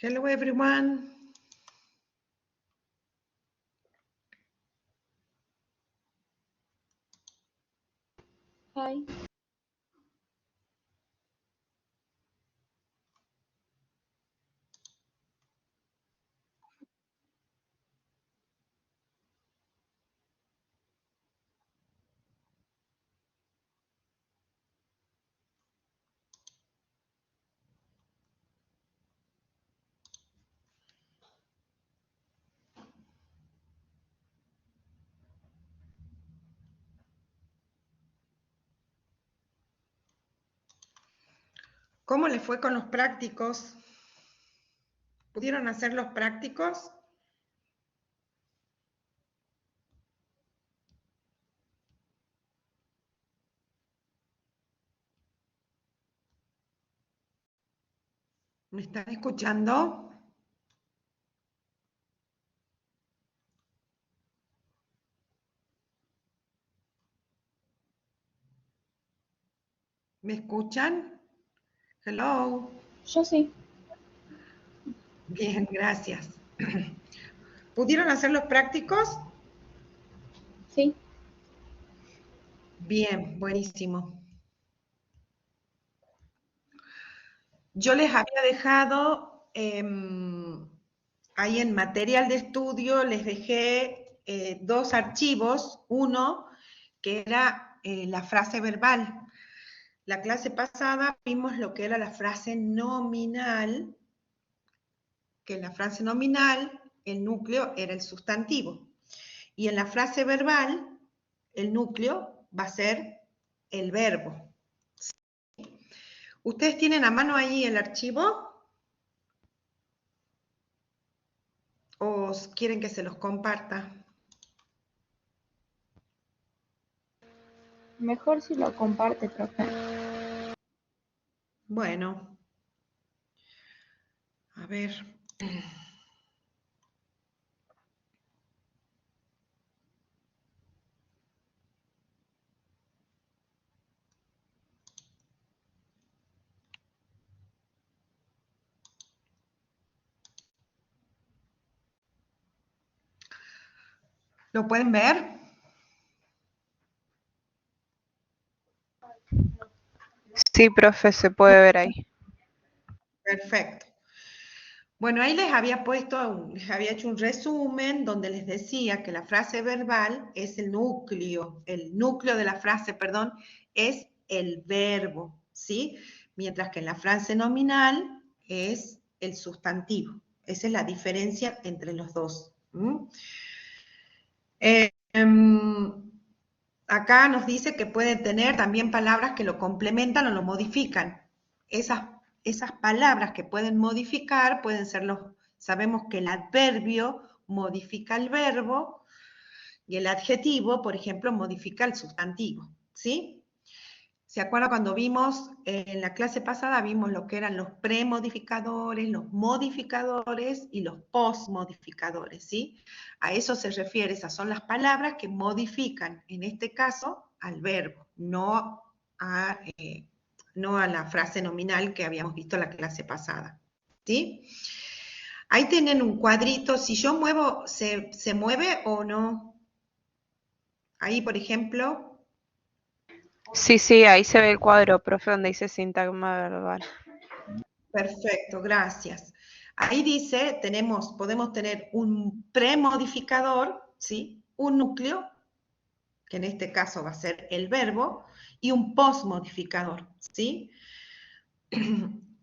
Hello everyone. Hi. ¿Cómo les fue con los prácticos? ¿Pudieron hacer los prácticos? ¿Me están escuchando? ¿Me escuchan? Hello. Yo sí. Bien, gracias. ¿Pudieron hacer los prácticos? Sí. Bien, buenísimo. Yo les había dejado ahí en material de estudio, les dejé dos archivos. Uno que era la frase verbal. La clase pasada vimos lo que era la frase nominal, que en la frase nominal el núcleo era el sustantivo. Y en la frase verbal el núcleo va a ser el verbo. ¿Ustedes tienen a mano ahí el archivo? ¿O quieren que se los comparta? Mejor si lo comparte, profe. Bueno. A ver. ¿Lo pueden ver? Sí, profe, se puede ver ahí. Perfecto. Bueno, ahí les había hecho un resumen donde les decía que la frase verbal es el núcleo de la frase, perdón, es el verbo, ¿sí? Mientras que en la frase nominal es el sustantivo. Esa es la diferencia entre los dos. Acá nos dice que puede tener también palabras que lo complementan o lo modifican. Esas palabras que pueden modificar pueden ser sabemos que el adverbio modifica el verbo y el adjetivo, por ejemplo, modifica el sustantivo, ¿sí? ¿Se acuerdan cuando vimos en la clase pasada, vimos lo que eran los premodificadores, los modificadores y los postmodificadores, ¿sí? A eso se refiere, esas son las palabras que modifican, en este caso, al verbo, no a la frase nominal que habíamos visto en la clase pasada, ¿sí? Ahí tienen un cuadrito, si yo muevo, ¿se mueve o no? Ahí, por ejemplo, Sí, ahí se ve el cuadro, profe, donde dice sintagma verbal. perfecto, gracias. Ahí dice, podemos tener un premodificador, ¿sí? Un núcleo, que en este caso va a ser el verbo, y un postmodificador, ¿sí?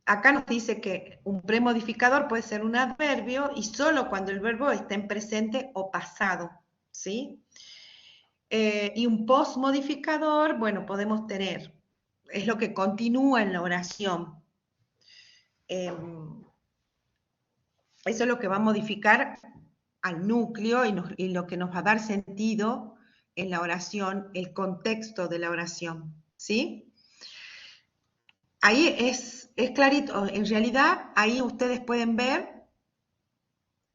Acá nos dice que un premodificador puede ser un adverbio y solo cuando el verbo esté en presente o pasado, ¿sí? Y un postmodificador, bueno, podemos tener, es lo que continúa en la oración. Eso es lo que va a modificar al núcleo y lo que nos va a dar sentido en la oración, el contexto de la oración, ¿sí? Ahí es clarito, en realidad ahí ustedes pueden ver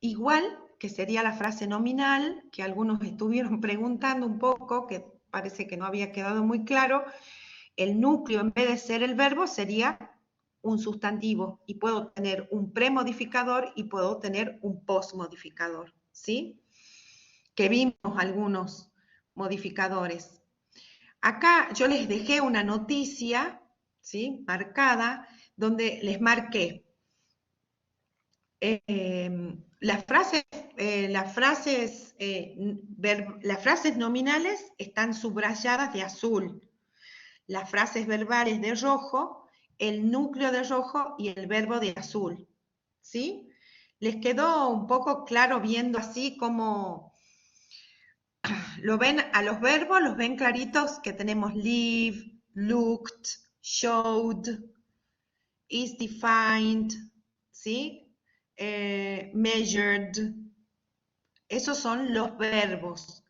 igual que sería la frase nominal, que algunos estuvieron preguntando un poco, que parece que no había quedado muy claro, el núcleo en vez de ser el verbo sería un sustantivo y puedo tener un premodificador y puedo tener un postmodificador, ¿sí? Que vimos algunos modificadores. Acá yo les dejé una noticia, ¿sí? Marcada, donde les marqué las frases nominales están subrayadas de azul, las frases verbales de rojo, el núcleo de rojo y el verbo de azul, ¿sí? ¿Les quedó un poco claro viendo así cómo lo ven a los verbos? ¿Los ven claritos? Que tenemos live, looked, showed, is defined, ¿sí? Measured. Esos son los verbos.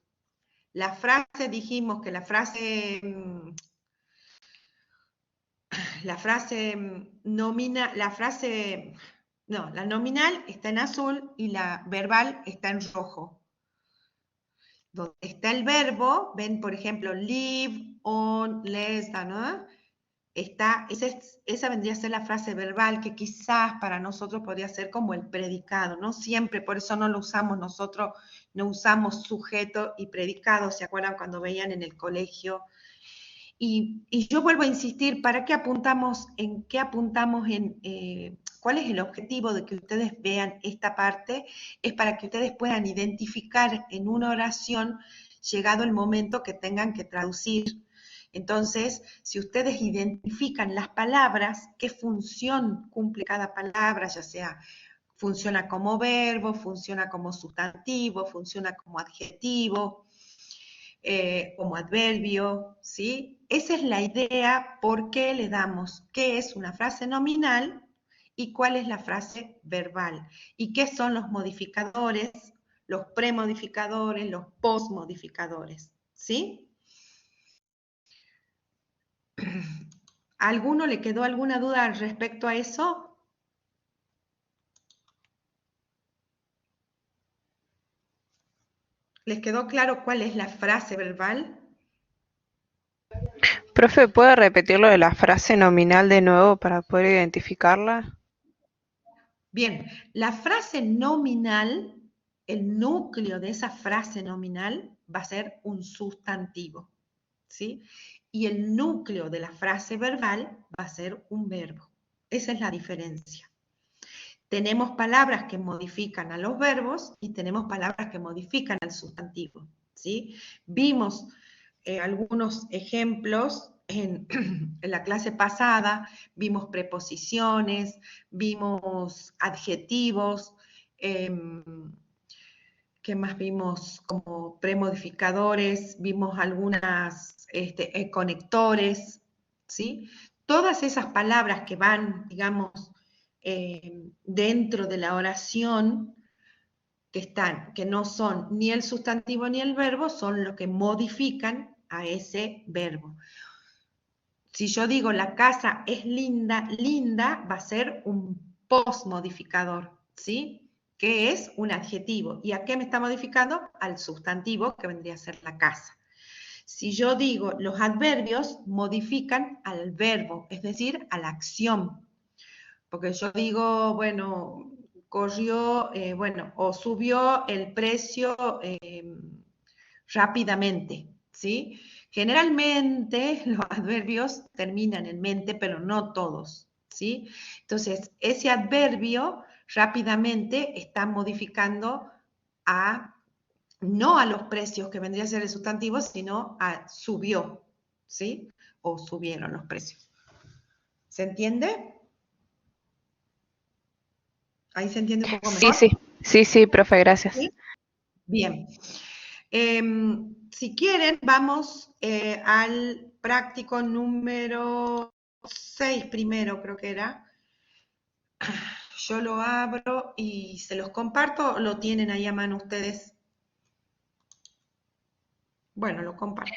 La frase, dijimos que la frase la nominal está en azul y la verbal está en rojo. Donde está el verbo, ven por ejemplo, live, on, less than, ¿no? Esa vendría a ser la frase verbal, que quizás para nosotros podría ser como el predicado, no siempre, por eso no lo usamos nosotros, no usamos sujeto y predicado, ¿se acuerdan cuando veían en el colegio? Y yo vuelvo a insistir, ¿para qué apuntamos, en qué apuntamos, cuál es el objetivo de que ustedes vean esta parte? Es para que ustedes puedan identificar en una oración, llegado el momento que tengan que traducir. Entonces, si ustedes identifican las palabras, qué función cumple cada palabra, ya sea funciona como verbo, funciona como sustantivo, funciona como adjetivo, como adverbio, ¿sí? Esa es la idea, por qué le damos qué es una frase nominal y cuál es la frase verbal, y qué son los modificadores, los premodificadores, los postmodificadores, ¿sí? ¿A alguno le quedó alguna duda respecto a eso? ¿Les quedó claro cuál es la frase verbal? Profe, ¿puede repetir lo de la frase nominal de nuevo para poder identificarla? Bien, la frase nominal, el núcleo de esa frase nominal va a ser un sustantivo, ¿sí? Y el núcleo de la frase verbal va a ser un verbo. Esa es la diferencia. Tenemos palabras que modifican a los verbos y tenemos palabras que modifican al sustantivo, ¿sí? Vimos algunos ejemplos en la clase pasada, vimos preposiciones, vimos adjetivos, ¿qué más vimos? Como premodificadores, vimos algunas conectores, ¿sí? Todas esas palabras que van, digamos, dentro de la oración, que no son ni el sustantivo ni el verbo, son lo que modifican a ese verbo. Si yo digo la casa es linda, linda va a ser un postmodificador, ¿sí? Que es un adjetivo. ¿Y a qué me está modificando? Al sustantivo, que vendría a ser la casa. Si yo digo los adverbios, modifican al verbo, es decir, a la acción. Porque yo digo, bueno, corrió, o subió el precio rápidamente, ¿sí? Generalmente los adverbios terminan en mente, pero no todos, ¿sí? Entonces, ese adverbio rápidamente está modificando no a los precios que vendría a ser el sustantivo, sino a subió, ¿sí? O subieron los precios. ¿Se entiende? ¿Ahí se entiende un poco mejor? Sí, profe, gracias. ¿Sí? Bien. Si quieren, vamos al práctico número 6 primero, creo que era. Yo lo abro y se los comparto, lo tienen ahí a mano ustedes. Bueno, lo comparto.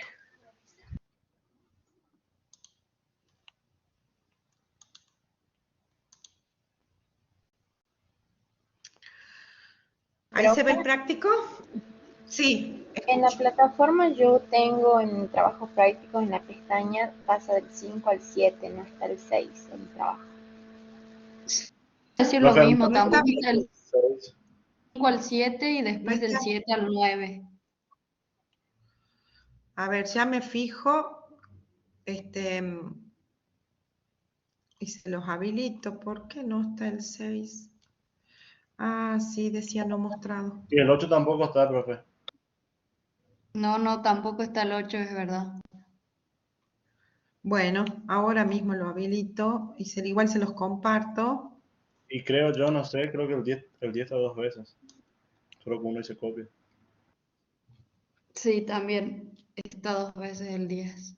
¿Ahí se ve el práctico? Sí, En la escucho. plataforma yo tengo en trabajo práctico en la pestaña, pasa del 5 al 7, no está el 6 en trabajo. Decir lo Profe, mismo, No está tampoco bien. está el 6. 5 al 7 y No después del está. 7 al 9. A ver, ya me fijo. Y se los habilito. ¿Por qué no está el 6? Ah, sí, decía no mostrado. Y el 8 tampoco está, profe. No, no, tampoco está el 8, es verdad. Bueno, ahora mismo lo habilito y igual se los comparto. Y creo yo, no sé, creo que el 10 está 2 veces. Solo que uno se copia. Sí, también está 2 veces el 10.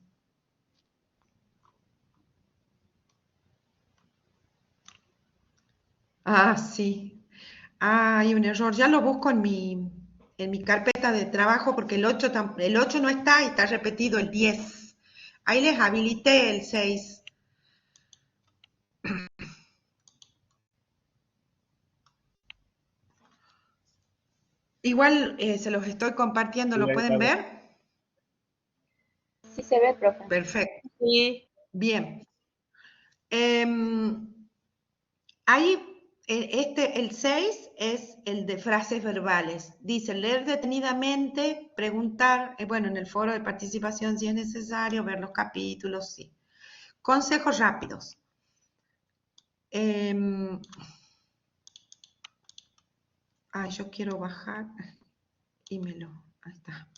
Ah, sí. Ah, hay un error. Ya lo busco en mi carpeta de trabajo porque el 8 no está y está repetido el 10. Ahí les habilité el 6. Igual se los estoy compartiendo, Sí, ¿lo ahí pueden está. ver? Sí se ve, profe. Perfecto. Sí. Bien. Em, Ahí, el 6 es el de frases verbales. Dice leer detenidamente, preguntar, bueno, en el foro de participación si es necesario, ver los capítulos, sí. Consejos rápidos. Yo quiero bajar y ahí está.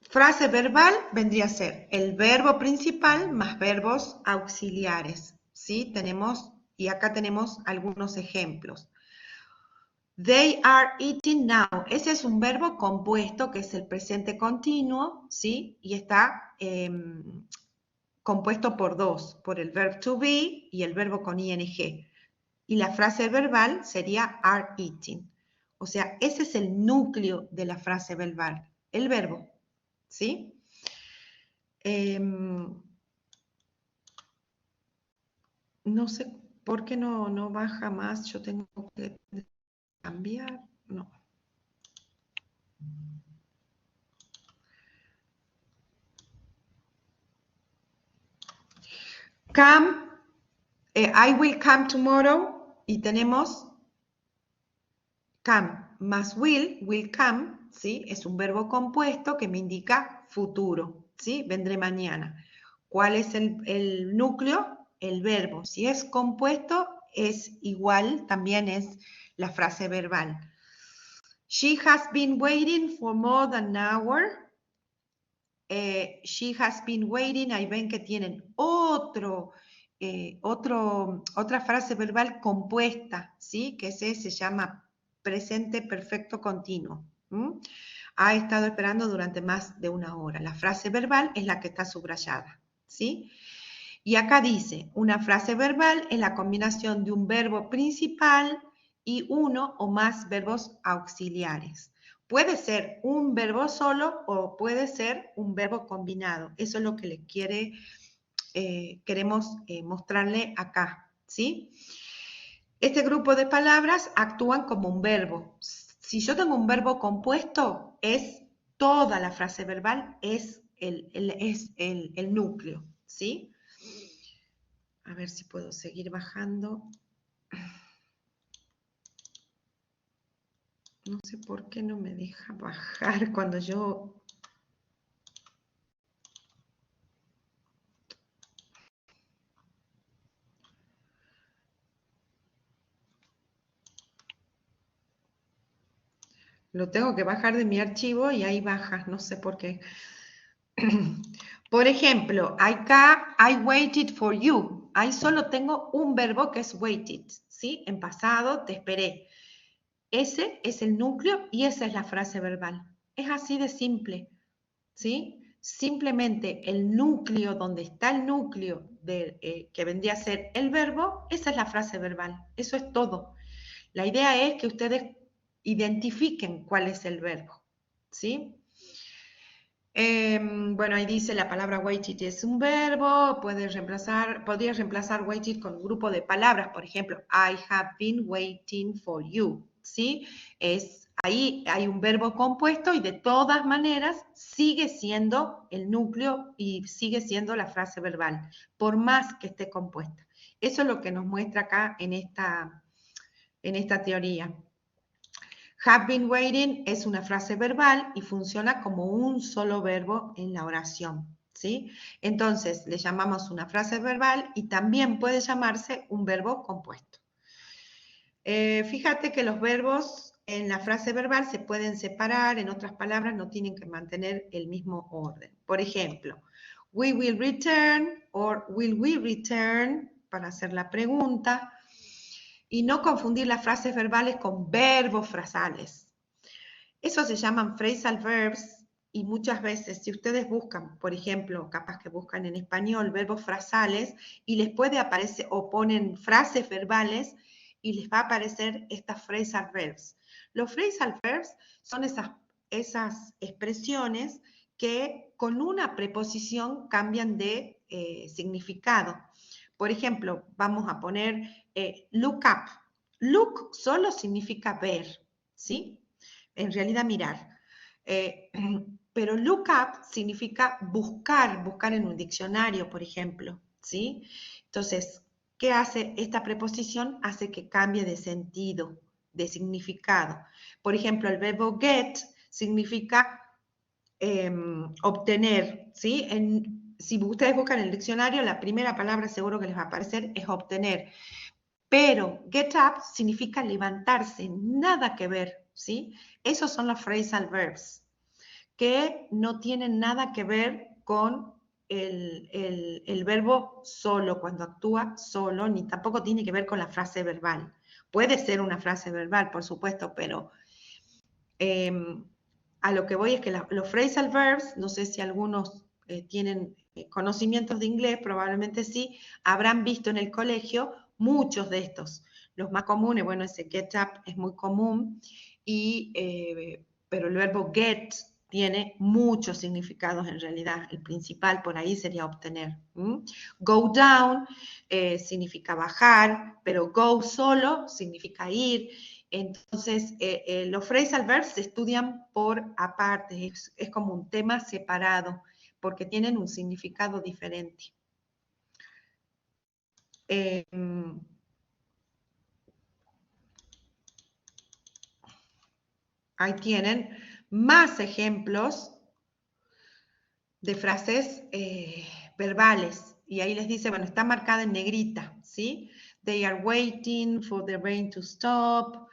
Frase verbal vendría a ser el verbo principal más verbos auxiliares, ¿sí? Y acá tenemos algunos ejemplos. They are eating now. Ese es un verbo compuesto que es el presente continuo, ¿sí? Y está compuesto por dos, por el verbo to be y el verbo con ing. Y la frase verbal sería are eating. O sea, ese es el núcleo de la frase verbal, el verbo, ¿sí? No sé por qué no baja más. Yo tengo que cambiar. No. Come, I will come tomorrow. Y tenemos come más will come, ¿sí? Es un verbo compuesto que me indica futuro, ¿sí? Vendré mañana. ¿Cuál es el núcleo? El verbo. Si es compuesto, es igual, también es la frase verbal. She has been waiting for more than an hour. She has been waiting. Ahí ven que tienen otra frase verbal compuesta, ¿sí? Que se llama presente perfecto continuo. Ha estado esperando durante más de una hora. La frase verbal es la que está subrayada, ¿sí? Y acá dice, una frase verbal es la combinación de un verbo principal y uno o más verbos auxiliares. Puede ser un verbo solo o puede ser un verbo combinado. Eso es lo que queremos mostrarle acá, ¿sí? Este grupo de palabras actúan como un verbo. Si yo tengo un verbo compuesto, es toda la frase verbal, es el núcleo, ¿sí? A ver si puedo seguir bajando. No sé por qué no me deja bajar cuando yo... Lo tengo que bajar de mi archivo y ahí baja, no sé por qué. Por ejemplo, acá, I waited for you. Ahí solo tengo un verbo que es waited, ¿sí? En pasado, te esperé. Ese es el núcleo y esa es la frase verbal. Es así de simple, ¿sí? Simplemente el núcleo, donde está el núcleo que vendría a ser el verbo, esa es la frase verbal. Eso es todo. La idea es que ustedes identifiquen cuál es el verbo, ¿sí? Bueno, ahí dice la palabra waited es un verbo, podría reemplazar waited con un grupo de palabras, por ejemplo, I have been waiting for you, ¿sí? Ahí hay un verbo compuesto y de todas maneras sigue siendo el núcleo y sigue siendo la frase verbal, por más que esté compuesta. Eso es lo que nos muestra acá en esta teoría. Have been waiting es una frase verbal y funciona como un solo verbo en la oración, ¿sí? Entonces, le llamamos una frase verbal y también puede llamarse un verbo compuesto. Fíjate que los verbos en la frase verbal se pueden separar, en otras palabras, no tienen que mantener el mismo orden. Por ejemplo, we will return or will we return para hacer la pregunta y no confundir las frases verbales con verbos frasales. Esos se llaman phrasal verbs y muchas veces si ustedes buscan, por ejemplo, capaz que buscan en español verbos frasales y les puede aparecer o ponen frases verbales y les va a aparecer estas phrasal verbs. Los phrasal verbs son esas expresiones que con una preposición cambian de significado. Por ejemplo, vamos a poner look up. Look solo significa ver, ¿sí? En realidad mirar. Pero look up significa buscar, buscar en un diccionario, por ejemplo, ¿sí? Entonces, ¿qué hace esta preposición? Hace que cambie de sentido, de significado. Por ejemplo, el verbo get significa obtener, ¿sí? Si ustedes buscan en el diccionario, la primera palabra seguro que les va a aparecer es obtener. Pero get up significa levantarse, nada que ver, ¿sí? Esos son los phrasal verbs, que no tienen nada que ver con el verbo solo, cuando actúa solo, ni tampoco tiene que ver con la frase verbal. Puede ser una frase verbal, por supuesto, pero a lo que voy es que los phrasal verbs, no sé si algunos tienen conocimientos de inglés, probablemente sí, habrán visto en el colegio muchos de estos. Los más comunes, bueno, ese get up es muy común, pero el verbo get tiene muchos significados en realidad. El principal por ahí sería obtener. Go down significa bajar, pero go solo significa ir. Entonces, los phrasal verbs se estudian por aparte, es como un tema separado, porque tienen un significado diferente. Ahí tienen más ejemplos de frases verbales. Y ahí les dice, bueno, está marcada en negrita, ¿sí? They are waiting for the rain to stop.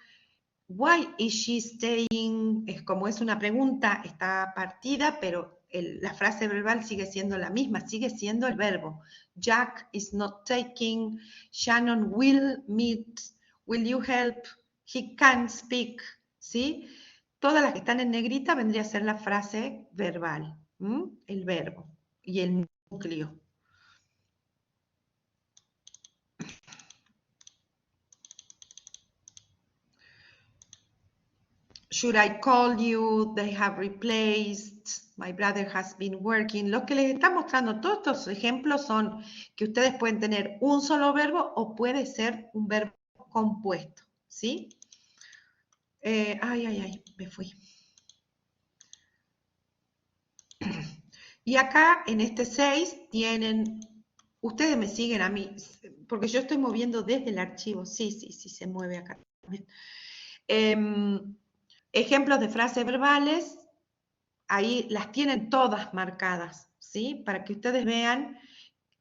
Why is she staying? Es como es una pregunta, está partida, pero la frase verbal sigue siendo la misma, sigue siendo el verbo. Jack is not taking. Shannon will meet. Will you help? He can't speak. ¿Sí? Todas las que están en negrita vendría a ser la frase verbal, el verbo y el núcleo. Should I call you? They have replaced. My brother has been working. Lo que les está mostrando todos estos ejemplos son que ustedes pueden tener un solo verbo o puede ser un verbo compuesto, ¿sí? Me fui. Y acá en este 6 tienen, ustedes me siguen a mí, porque yo estoy moviendo desde el archivo. Sí, se mueve acá también. Ejemplos de frases verbales, ahí las tienen todas marcadas, ¿sí? Para que ustedes vean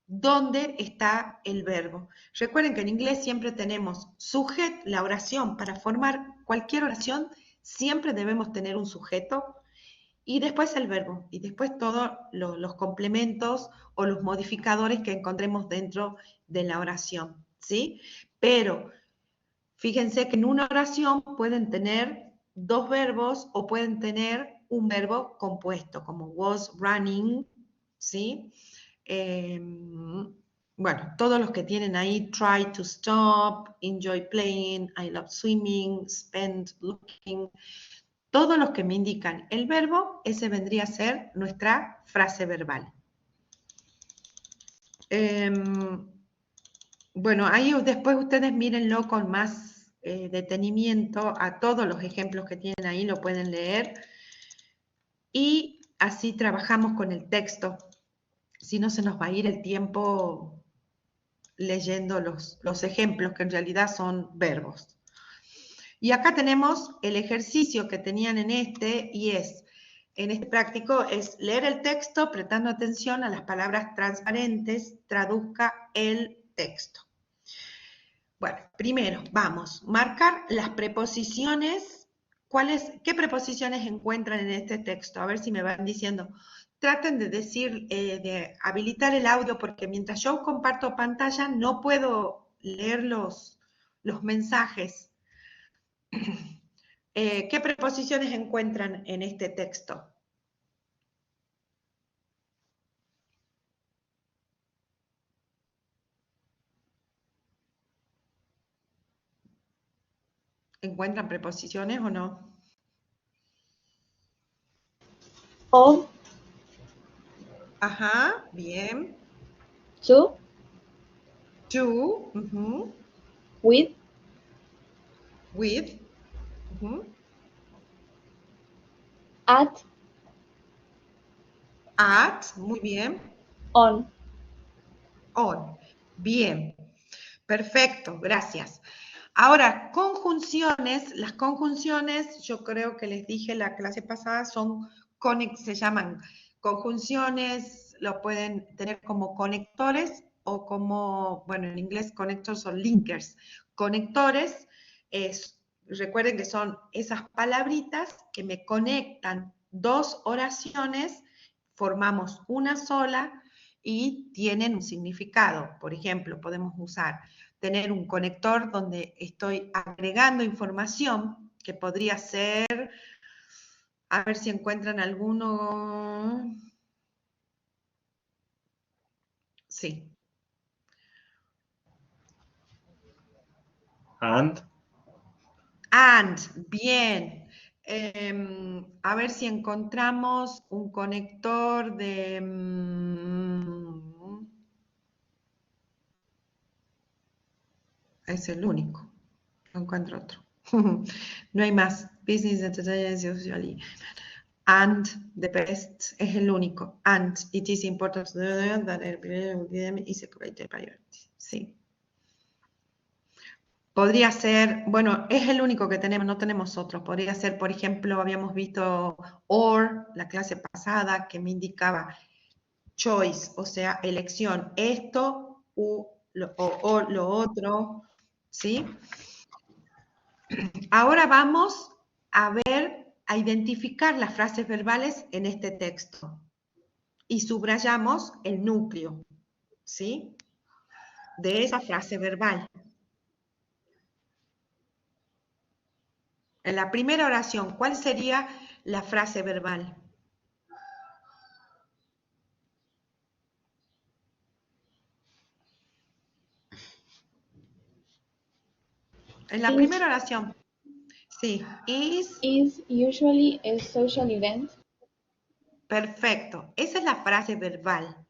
dónde está el verbo. Recuerden que en inglés siempre tenemos sujeto, la oración. Para formar cualquier oración siempre debemos tener un sujeto y después el verbo, y después todos los complementos o los modificadores que encontremos dentro de la oración, ¿sí? Pero fíjense que en una oración pueden tener dos verbos o pueden tener un verbo compuesto, como was running, ¿sí? Bueno, todos los que tienen ahí, try to stop, enjoy playing, I love swimming, spend looking, todos los que me indican el verbo, ese vendría a ser nuestra frase verbal. Bueno, ahí después ustedes mírenlo con más detenimiento a todos los ejemplos que tienen ahí, lo pueden leer. Y así trabajamos con el texto. Si no, se nos va a ir el tiempo leyendo los ejemplos, que en realidad son verbos. Y acá tenemos el ejercicio que tenían en este, y en este práctico, es leer el texto prestando atención a las palabras transparentes, traduzca el texto. Bueno, primero, vamos, marcar las preposiciones. ¿Qué preposiciones encuentran en este texto? A ver si me van diciendo. Traten de decir, de habilitar el audio, porque mientras yo comparto pantalla no puedo leer los mensajes. ¿Qué preposiciones encuentran en este texto? ¿Encuentran preposiciones o no? Of, Ajá, bien. to, To, ujú, with, with, ujú, at, at, muy bien. on. On. Bien, perfecto, gracias. Ahora, conjunciones, las conjunciones, yo creo que les dije la clase pasada, se llaman conjunciones, lo pueden tener como conectores o como, bueno, en inglés connectors o linkers. Conectores, recuerden que son esas palabritas que me conectan dos oraciones, formamos una sola y tienen un significado. Por ejemplo, podemos tener un conector donde estoy agregando información, que podría ser, a ver si encuentran alguno. Sí. And, And, bien. A ver si encontramos un conector de... es el único. No encuentro otro. No hay más. Business, entertainment, usually. And the best es el único. And it is important that is a great priority. Sí. Podría ser, bueno, es el único que tenemos, no tenemos otros. Podría ser, por ejemplo, habíamos visto or, la clase pasada, que me indicaba choice, o sea, elección. Esto o lo otro, ¿sí? Ahora vamos a ver, a identificar las frases verbales en este texto. Y subrayamos el núcleo, ¿sí? De esa frase verbal. En la primera oración, ¿cuál sería la frase verbal? En la primera oración, sí, Is usually a social event. perfecto. Esa es la frase verbal.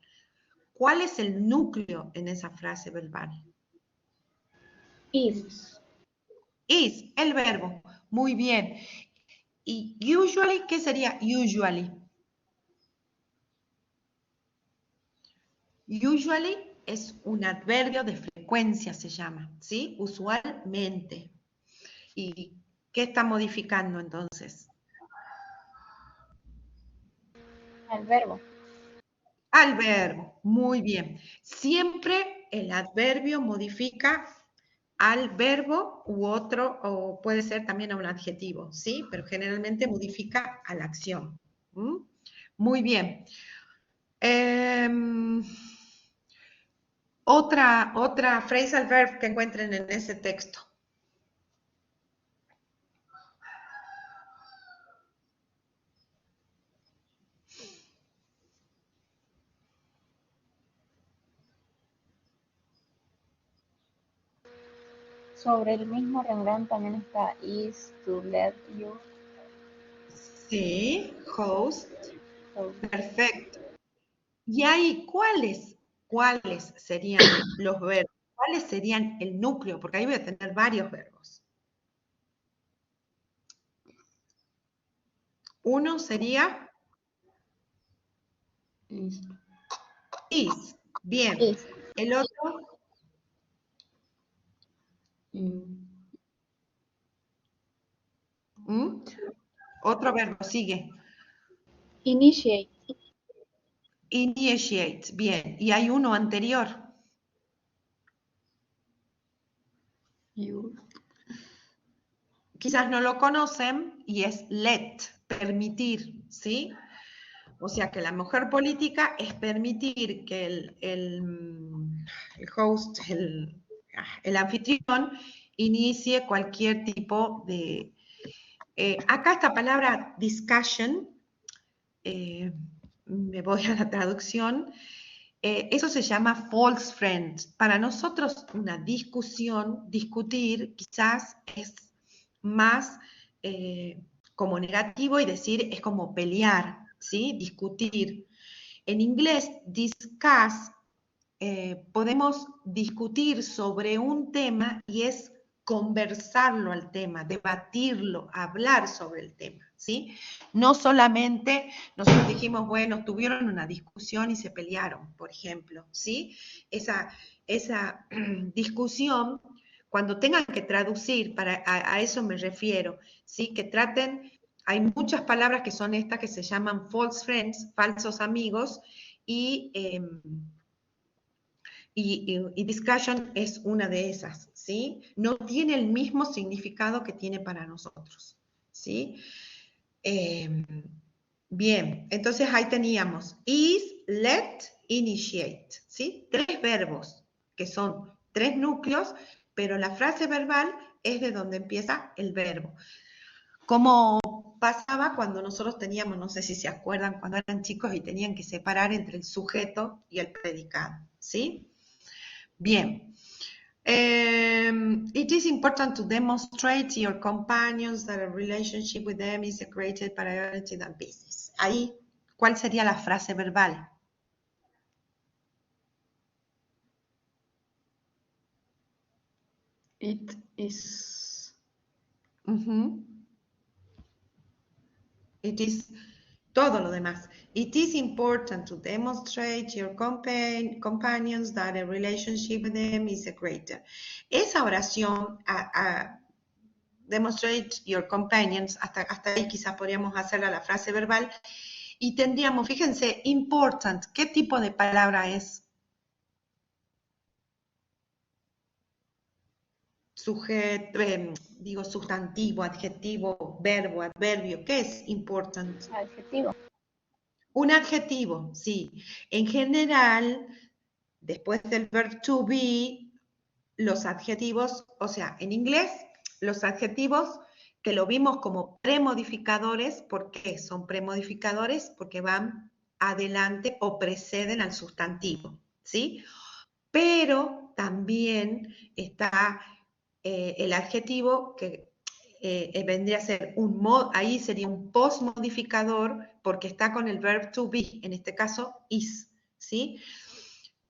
¿Cuál es el núcleo en esa frase verbal? Is. Is, el verbo. Muy bien. ¿Y usually qué sería usually? Usually es un adverbio de frecuencia, se llama, ¿sí? Usualmente. ¿Y qué está modificando entonces? Al verbo. Al verbo, muy bien. Siempre el adverbio modifica al verbo u otro, o puede ser también a un adjetivo, ¿sí? Pero generalmente modifica a la acción. ¿Mm? Muy bien. Otra phrasal verb que encuentren en ese texto. Sobre el mismo renglón también está is, to, let, you. Sí, host. So, Perfecto. Y ahí, ¿cuáles serían los verbos? ¿Cuáles serían el núcleo? Porque ahí voy a tener varios verbos. Uno sería Is. is. Bien. is. El otro, verbo sigue. Initiate. Initiate, bien. Y hay uno anterior. You. Quizás no lo conocen y es let, permitir, ¿sí? O sea que la mujer política es permitir que el host, el anfitrión, inicie cualquier tipo de... acá esta palabra discussion, me voy a la traducción, eso se llama false friend. Para nosotros una discusión, discutir, quizás es más como negativo y decir es como pelear, ¿sí? Discutir. En inglés, discuss, podemos discutir sobre un tema y es conversarlo al tema, debatirlo, hablar sobre el tema, ¿sí? No solamente nosotros dijimos, bueno, tuvieron una discusión y se pelearon, por ejemplo, ¿sí? Esa discusión, cuando tengan que traducir, a eso me refiero, ¿sí? Que traten, hay muchas palabras que son estas que se llaman false friends, falsos amigos, y discussion es una de esas, ¿sí? No tiene el mismo significado que tiene para nosotros, ¿sí? Bien, entonces ahí teníamos is, let, initiate, ¿sí? 3 verbos, que son 3 núcleos, pero la frase verbal es de donde empieza el verbo. Como pasaba cuando nosotros teníamos, no sé si se acuerdan, cuando eran chicos y tenían que separar entre el sujeto y el predicado, ¿sí? Bien. It is important to demonstrate to your companions that a relationship with them is a greater priority than business. Ahí, ¿cuál sería la frase verbal? It is. It is todo lo demás. It is important to demonstrate to your companions that a relationship with them is a greater. Esa oración, demonstrate your companions, hasta ahí quizás podríamos hacerla la frase verbal, y tendríamos, fíjense, important, ¿qué tipo de palabra es? Sujeto, digo sustantivo, adjetivo, verbo, adverbio, ¿qué es important? Adjetivo. Un adjetivo, sí. En general, después del verb to be, los adjetivos, o sea, en inglés, los adjetivos que lo vimos como premodificadores, ¿por qué son premodificadores? Porque van adelante o preceden al sustantivo, ¿sí? Pero también está el adjetivo que vendría a ser ahí sería un postmodificador porque está con el verb to be, en este caso is, ¿sí?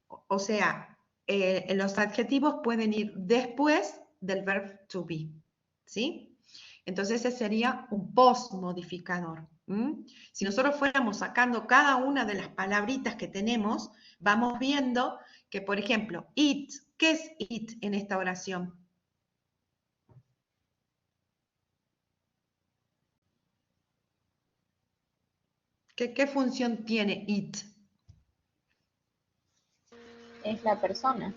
O sea, los adjetivos pueden ir después del verb to be, ¿sí? Entonces ese sería un postmodificador. Si nosotros fuéramos sacando cada una de las palabritas que tenemos, vamos viendo que, por ejemplo, it, ¿qué es it en esta oración? ¿Qué función tiene it? Es la persona.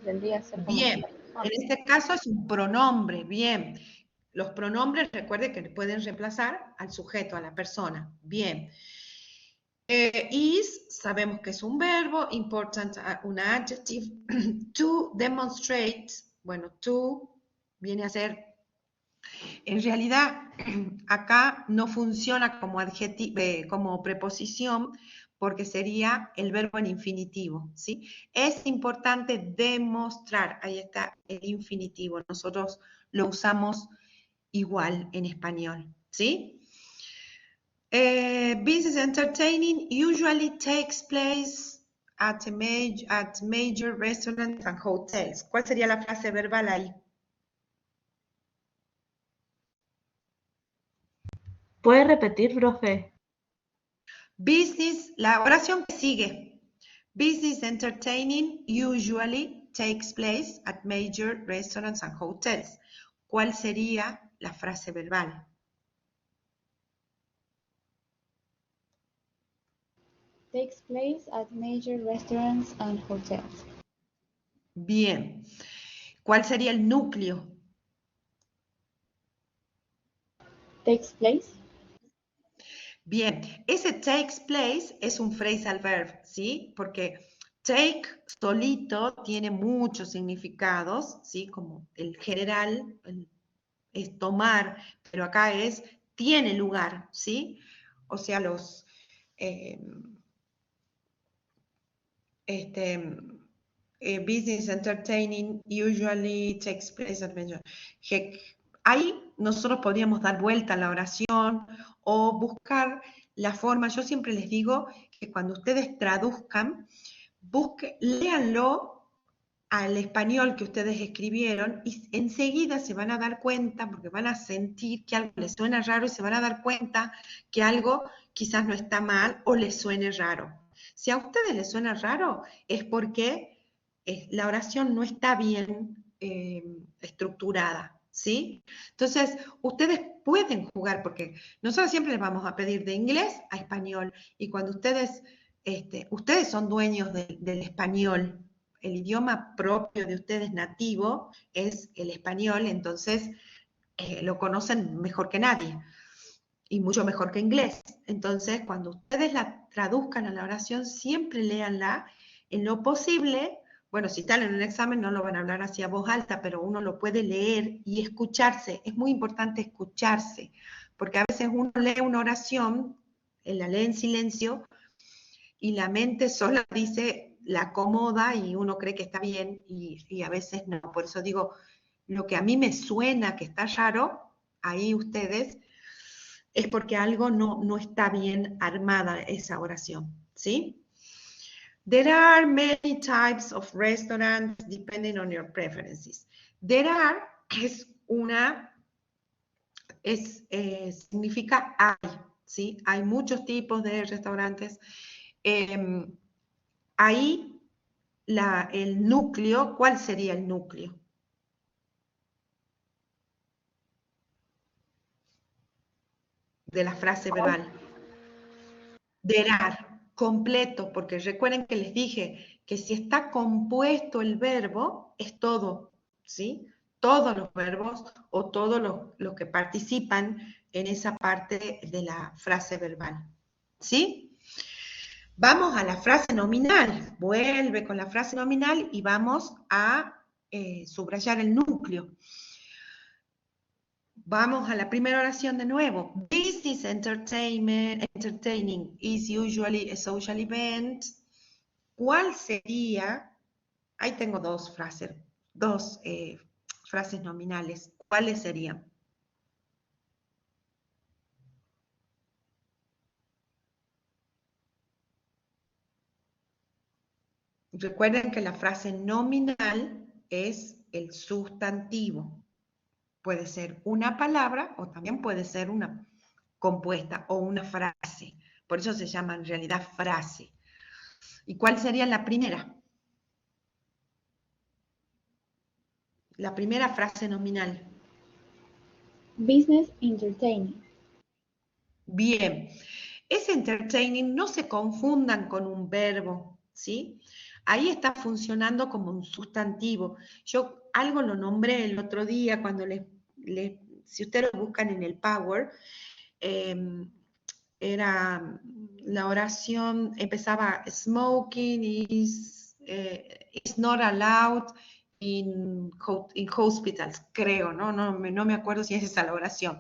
Vendría a ser como Bien, la persona. en este caso es un pronombre, bien. Los pronombres, recuerde que pueden reemplazar al sujeto, a la persona. Bien. Is, sabemos que es un verbo, important, un adjective. To demonstrate, bueno, to viene a ser, en realidad, acá no funciona como adjetivo, como preposición, porque sería el verbo en infinitivo, ¿sí? Es importante demostrar, ahí está el infinitivo, nosotros lo usamos igual en español, ¿sí? Business entertaining usually takes place at major restaurants and hotels. ¿Cuál sería la frase verbal ahí? ¿Puede repetir, profe? Business, la oración que sigue. Business entertaining usually takes place at major restaurants and hotels. ¿Cuál sería la frase verbal? Takes place at major restaurants and hotels. Bien. ¿Cuál sería el núcleo? Takes place. Bien, ese takes place es un phrasal verb, ¿sí? Porque take solito tiene muchos significados, ¿sí? Como el general es tomar, pero acá es tiene lugar, ¿sí? O sea, los business entertaining usually takes place at major. Ahí nosotros podríamos dar vuelta a la oración o buscar la forma. Yo siempre les digo que cuando ustedes traduzcan, léanlo al español que ustedes escribieron y enseguida se van a dar cuenta, porque van a sentir que algo les suena raro y se van a dar cuenta que algo quizás no está mal o les suene raro. Si a ustedes les suena raro es porque la oración no está bien estructurada, ¿sí? Entonces, ustedes pueden jugar, porque nosotros siempre les vamos a pedir de inglés a español, y cuando ustedes son dueños del español, el idioma propio de ustedes nativo es el español, entonces lo conocen mejor que nadie y mucho mejor que inglés. Entonces, cuando ustedes la traduzcan a la oración, siempre léanla en lo posible. Bueno, si están en un examen no lo van a hablar así a voz alta, pero uno lo puede leer y escucharse. Es muy importante escucharse, porque a veces uno lee una oración, la lee en silencio, y la mente sola dice, la acomoda y uno cree que está bien y a veces no. Por eso digo, lo que a mí me suena que está raro, ahí ustedes, es porque algo no está bien armada esa oración, ¿sí? There are many types of restaurants depending on your preferences. There are significa hay, ¿sí? Hay muchos tipos de restaurantes. Ahí el núcleo, ¿cuál sería el núcleo? De la frase verbal. There are, completo, porque recuerden que les dije que si está compuesto el verbo, es todo, ¿sí? Todos los verbos o todos los que participan en esa parte de la frase verbal, ¿sí? Vamos a la frase nominal, vuelve con la frase nominal y vamos a subrayar el núcleo. Vamos a la primera oración de nuevo. Business entertaining is usually a social event. ¿Cuál sería? Ahí tengo dos frases nominales. ¿Cuáles serían? Recuerden que la frase nominal es el sustantivo. Puede ser una palabra o también puede ser una compuesta o una frase. Por eso se llama en realidad frase. ¿Y cuál sería la primera? La primera frase nominal. Business entertaining. Bien. Ese entertaining no se confundan con un verbo, ¿sí? Ahí está funcionando como un sustantivo. Yo algo lo nombré el otro día cuando si ustedes lo buscan en el Power, era la oración, empezaba smoking is not allowed in hospitals, creo, ¿no? No me acuerdo si es esa la oración.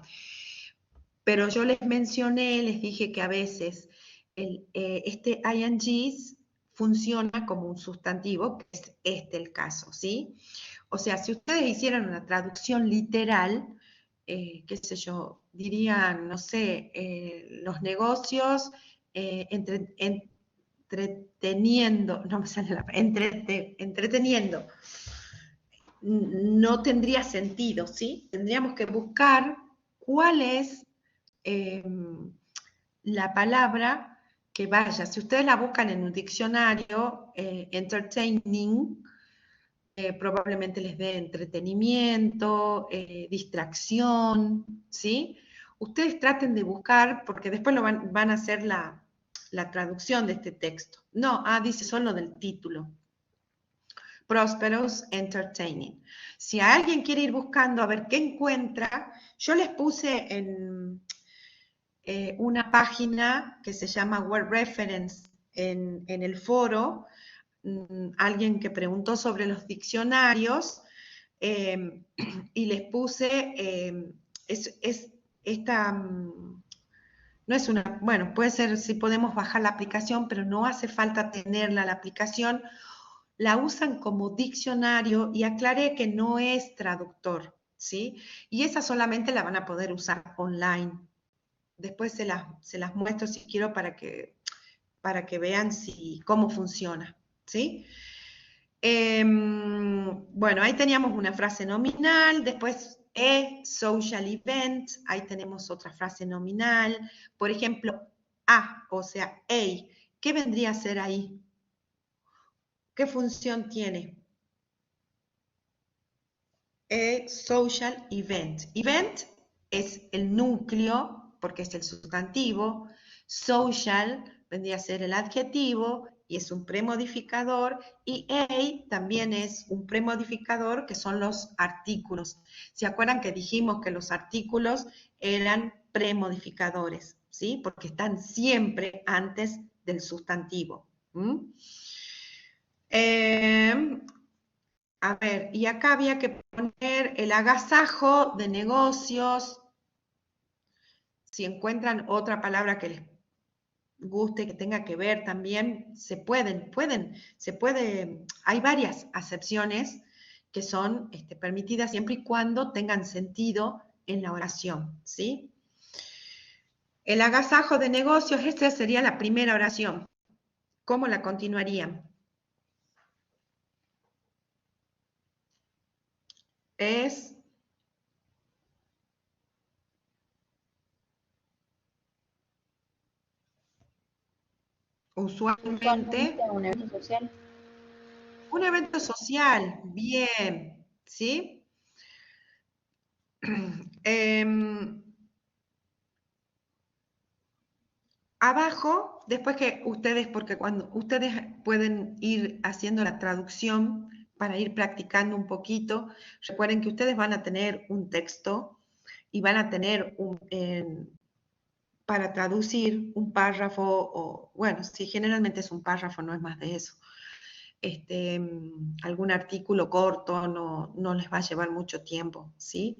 Pero yo les mencioné, les dije que a veces este ing funciona como un sustantivo, que es el caso, ¿sí? O sea, si ustedes hicieran una traducción literal, qué sé yo, dirían, no sé, los negocios entreteniendo, no me sale la entreteniendo, no tendría sentido, ¿sí? Tendríamos que buscar cuál es la palabra que vaya. Si ustedes la buscan en un diccionario, entertaining, probablemente les dé entretenimiento, distracción, ¿sí? Ustedes traten de buscar, porque después van a hacer la traducción de este texto. No, dice solo del título. Prosperous Entertaining. Si alguien quiere ir buscando a ver qué encuentra, yo les puse en una página que se llama Word Reference en el foro, alguien que preguntó sobre los diccionarios, y les puse, esta, no es una, bueno, puede ser si podemos bajar la aplicación, pero no hace falta tenerla la aplicación, la usan como diccionario y aclaré que no es traductor, ¿sí? Y esa solamente la van a poder usar online. Después se las muestro si quiero para que vean cómo funciona, ¿sí? Bueno, ahí teníamos una frase nominal, después social event, ahí tenemos otra frase nominal, por ejemplo, o sea, ¿qué vendría a ser ahí? ¿Qué función tiene? Social event. Event es el núcleo, porque es el sustantivo. Social vendría a ser el adjetivo y es un premodificador. Y también es un premodificador, que son los artículos. ¿Se acuerdan que dijimos que los artículos eran premodificadores? ¿Sí? Porque están siempre antes del sustantivo. A ver, y acá había que poner el agasajo de negocios. Si encuentran otra palabra que les guste, que tenga que ver también, hay varias acepciones que son permitidas siempre y cuando tengan sentido en la oración, ¿sí? El agasajo de negocios, esta sería la primera oración. ¿Cómo la continuarían? Es usualmente Un evento social. un evento social, bien, ¿sí? Abajo, después que ustedes, porque cuando ustedes pueden ir haciendo la traducción para ir practicando un poquito, recuerden que ustedes van a tener un texto y van a tener para traducir un párrafo, o bueno, si generalmente es un párrafo, no es más de eso. Algún artículo corto no les va a llevar mucho tiempo, ¿sí?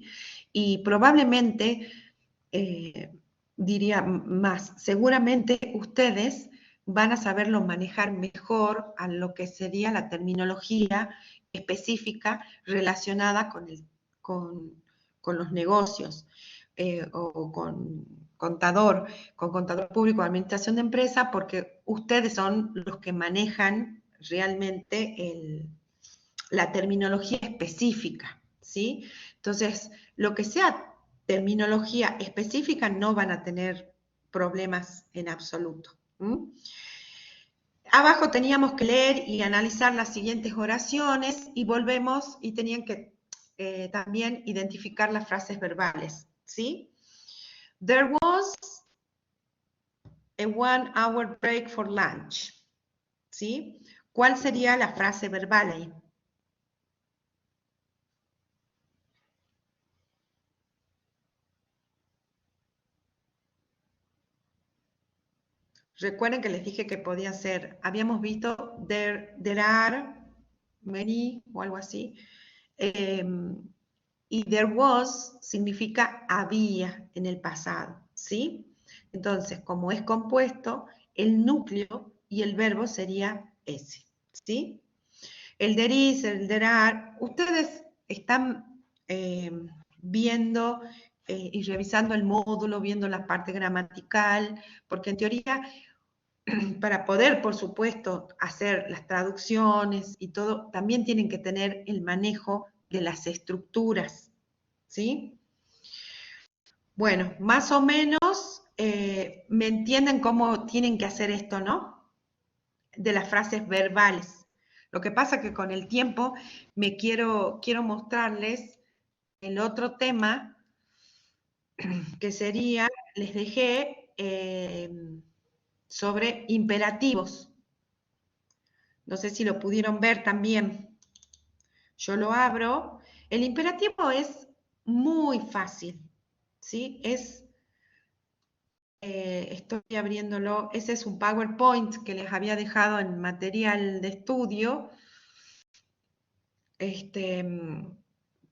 Y probablemente, diría más, seguramente ustedes van a saberlo manejar mejor a lo que sería la terminología específica relacionada con los negocios, o con contador público, administración de empresa, porque ustedes son los que manejan realmente la terminología específica, ¿sí? Entonces, lo que sea terminología específica no van a tener problemas en absoluto. Abajo teníamos que leer y analizar las siguientes oraciones y volvemos y tenían que también identificar las frases verbales, ¿sí? There was a 1 hour break for lunch, ¿sí? ¿Cuál sería la frase verbal ahí? Recuerden que les dije que podía ser, habíamos visto there are many o algo así, y there was significa había en el pasado, ¿sí? Entonces, como es compuesto, el núcleo y el verbo sería ese, ¿sí? El there is, el there are, ustedes están viendo y revisando el módulo, viendo la parte gramatical, porque en teoría, para poder, por supuesto, hacer las traducciones y todo, también tienen que tener el manejo de las estructuras, ¿sí? Bueno, más o menos me entienden cómo tienen que hacer esto, ¿no? De las frases verbales. Lo que pasa es que con el tiempo quiero mostrarles el otro tema, que sería, les dejé sobre imperativos. No sé si lo pudieron ver también. Yo lo abro. El imperativo es muy fácil, ¿sí? Estoy abriéndolo. Ese es un PowerPoint que les había dejado en material de estudio.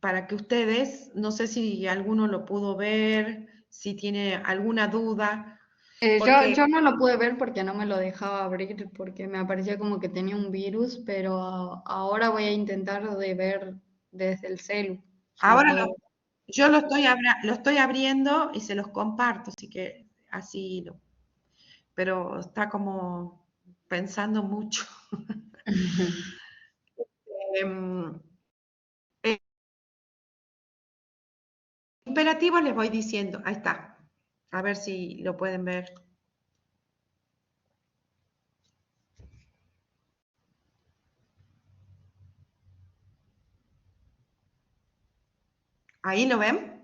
Para que ustedes, no sé si alguno lo pudo ver, si tiene alguna duda, Yo porque no lo pude ver porque no me lo dejaba abrir, porque me aparecía como que tenía un virus, pero ahora voy a intentar de ver desde el celu, si lo ahora puedo. yo lo estoy abriendo y se los comparto, así que así pero está como pensando mucho. Em, eh, Imperativos les voy diciendo, ahí está, a ver si lo pueden ver. ¿Ahí lo ven?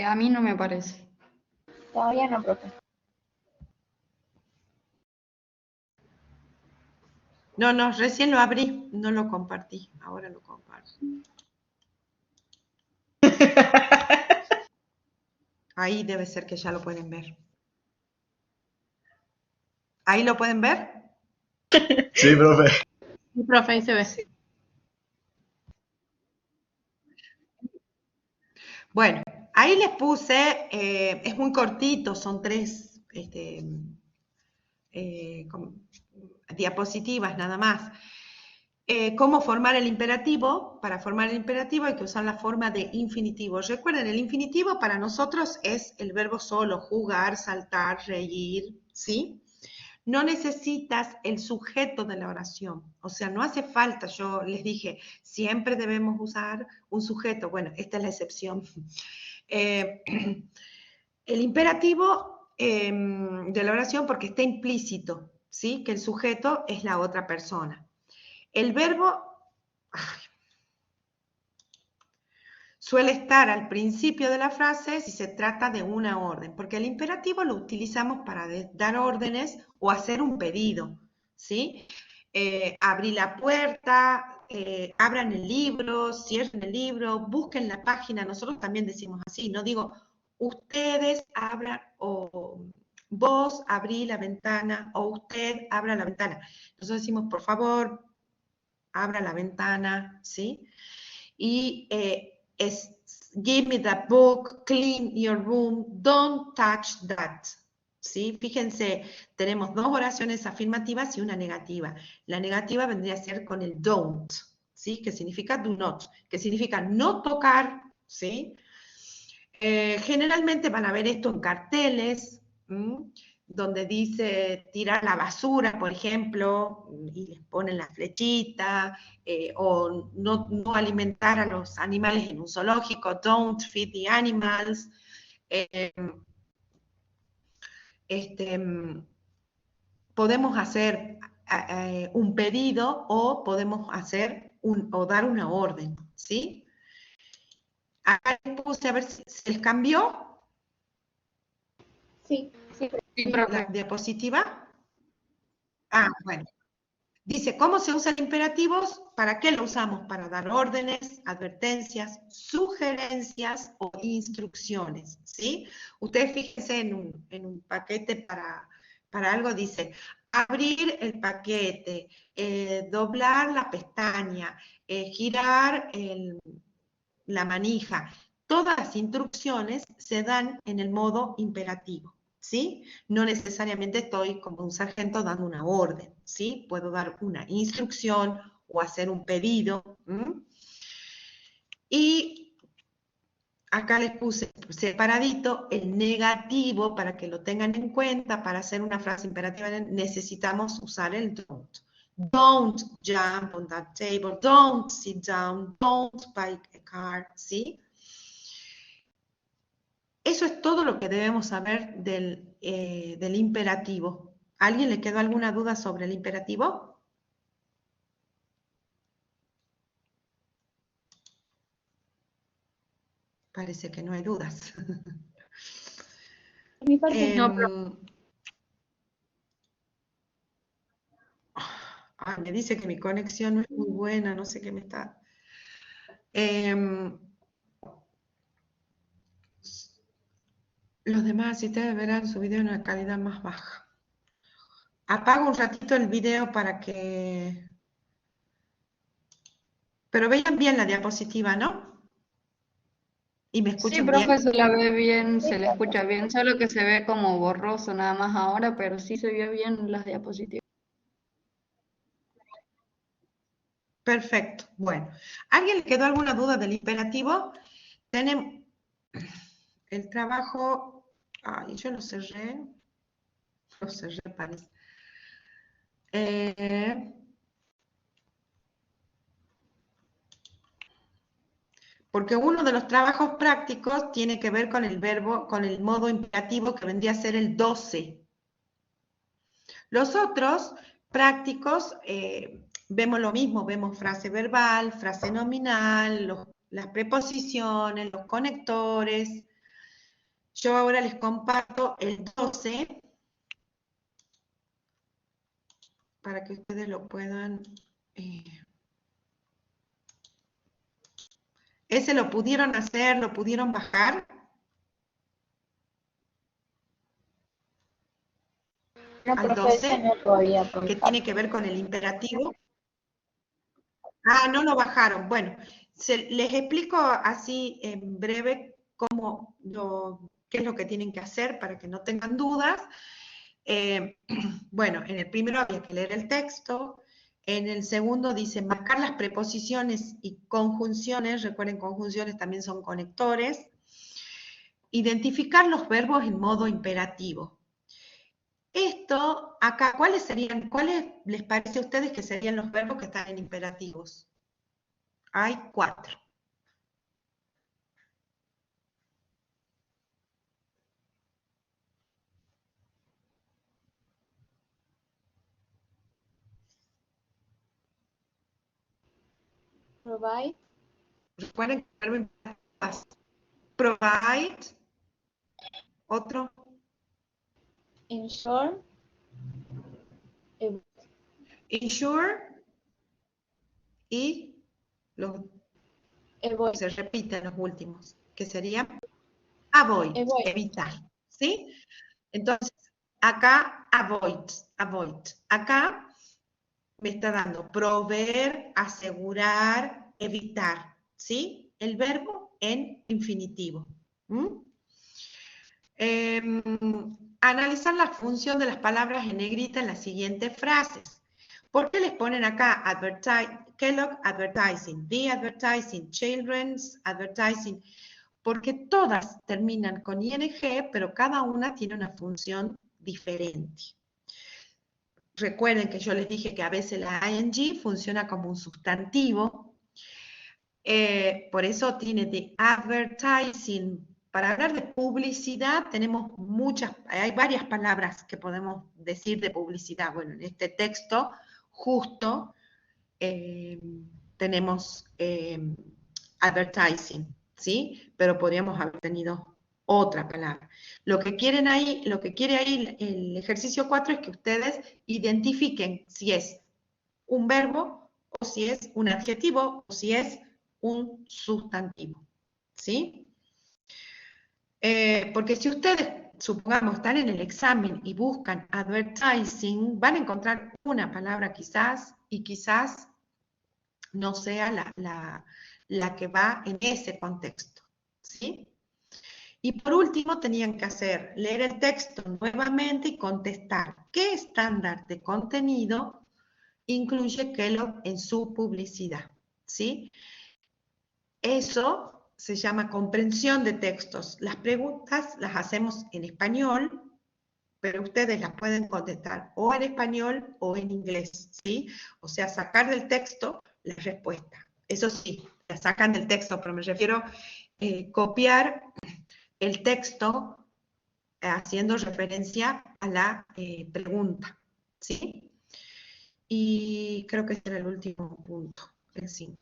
A mí no me parece. Todavía no, profe. No, no, recién lo abrí, no lo compartí, ahora lo comparto. Ahí debe ser que ya lo pueden ver. ¿Ahí lo pueden ver? Sí, profe. Sí, profe, ahí se ve. Sí. Bueno, ahí les puse, es muy cortito, son 3 diapositivas nada más. ¿Cómo formar el imperativo? Para formar el imperativo hay que usar la forma de infinitivo. Recuerden, el infinitivo para nosotros es el verbo solo, jugar, saltar, reír, ¿sí? No necesitas el sujeto de la oración. O sea, no hace falta, yo les dije, siempre debemos usar un sujeto. Bueno, esta es la excepción. Eh, el imperativo de la oración porque está implícito, ¿sí? Que el sujeto es la otra persona. El verbo suele estar al principio de la frase si se trata de una orden, porque el imperativo lo utilizamos para dar órdenes o hacer un pedido, ¿sí? Abrí la puerta, abran el libro, cierren el libro, busquen la página, nosotros también decimos así, no digo ustedes abran o vos abrí la ventana o usted abra la ventana. Nosotros decimos, por favor, abra la ventana, ¿sí? Y es give me the book, clean your room, don't touch that. ¿Sí? Fíjense, tenemos 2 oraciones afirmativas y una negativa. La negativa vendría a ser con el don't, ¿sí? Que significa do not, que significa no tocar, ¿sí? Generalmente van a ver esto en carteles, donde dice tirar la basura, por ejemplo, y les ponen la flechita, o no alimentar a los animales en un zoológico, don't feed the animals. Eh, este, podemos hacer un pedido o podemos hacer o dar una orden, ¿sí? Acá les puse a ver si se les cambió Sí, sí, Sí, la profe. diapositiva. Ah, bueno. Dice, ¿cómo se usan imperativos? ¿Para qué lo usamos? Para dar órdenes, advertencias, sugerencias o instrucciones, ¿sí? Ustedes fíjense en un paquete para algo, dice, abrir el paquete, doblar la pestaña, girar la manija. Todas las instrucciones se dan en el modo imperativo, ¿sí? No necesariamente estoy como un sargento dando una orden, ¿sí? Puedo dar una instrucción o hacer un pedido. Y acá les puse separadito el negativo para que lo tengan en cuenta. Para hacer una frase imperativa necesitamos usar el don't. Don't jump on that table. Don't sit down. Don't buy a car, ¿sí? Eso es todo lo que debemos saber del imperativo. ¿A alguien le quedó alguna duda sobre el imperativo? Parece que no hay dudas. Por mi parte, No, profe. Em, me dice que mi conexión no es muy buena, no sé qué me está... Em, los demás asistentes verán su video en una calidad más baja. Apago un ratito el video para que... Pero vean bien la diapositiva, ¿no? ¿Y me Sí, escuchan profe, bien? se la ve bien, sí, se le profe. escucha bien, solo que se ve como borroso nada más ahora, pero sí se vio bien las diapositivas. Perfecto. Bueno, ¿alguien le quedó alguna duda del imperativo? Tenemos el trabajo... Ay, yo lo cerré, parece. Porque uno de los trabajos prácticos tiene que ver con el verbo, con el modo imperativo que vendría a ser el 12. Los otros prácticos vemos lo mismo, vemos frase verbal, frase nominal, las preposiciones, los conectores. Yo ahora les comparto el 12 para que ustedes lo puedan... ¿Ese lo pudieron hacer, lo pudieron bajar? No, Al profe, ese 12, no todavía, que profe. tiene que ver con el imperativo. Ah, no lo bajaron. Bueno, les explico así en breve qué es lo que tienen que hacer para que no tengan dudas. Bueno, en el primero había que leer el texto. En el segundo dice marcar las preposiciones y conjunciones. Recuerden, conjunciones también son conectores. Identificar los verbos en modo imperativo. Esto, acá, ¿cuáles les parece a ustedes que serían los verbos que están en imperativos? Hay 4. Provide, Recuerden que el verbo imperativo es provide, otro, ensure, ensure, y los avoid, se repiten los últimos, que serían avoid, avoid. evitar, ¿sí? Entonces, acá avoid. Acá me está dando proveer, asegurar, evitar, ¿sí? El verbo en infinitivo. Analizar la función de las palabras en negrita en las siguientes frases. ¿Por qué les ponen acá Kellogg Advertising, The Advertising, Children's Advertising? Porque todas terminan con ing, pero cada una tiene una función diferente. Recuerden que yo les dije que a veces la ing funciona como un sustantivo. Por eso tiene de advertising. Para hablar de publicidad tenemos hay varias palabras que podemos decir de publicidad. Bueno, en este texto justo tenemos advertising, ¿sí? Pero podríamos haber tenido otra palabra. Lo que quiere ahí el ejercicio 4 es que ustedes identifiquen si es un verbo o si es un adjetivo o si es un sustantivo, ¿sí? Porque si ustedes, supongamos, están en el examen y buscan advertising, van a encontrar una palabra quizás y quizás no sea la que va en ese contexto, ¿sí? Y por último tenían que leer el texto nuevamente y contestar qué estándar de contenido incluye Kellogg en su publicidad, ¿sí? Eso se llama comprensión de textos. Las preguntas las hacemos en español, pero ustedes las pueden contestar o en español o en inglés, ¿sí? O sea, sacar del texto la respuesta. Eso sí, la sacan del texto, pero me refiero a copiar el texto haciendo referencia a la pregunta, ¿sí? Y creo que ese era el último punto, el 5.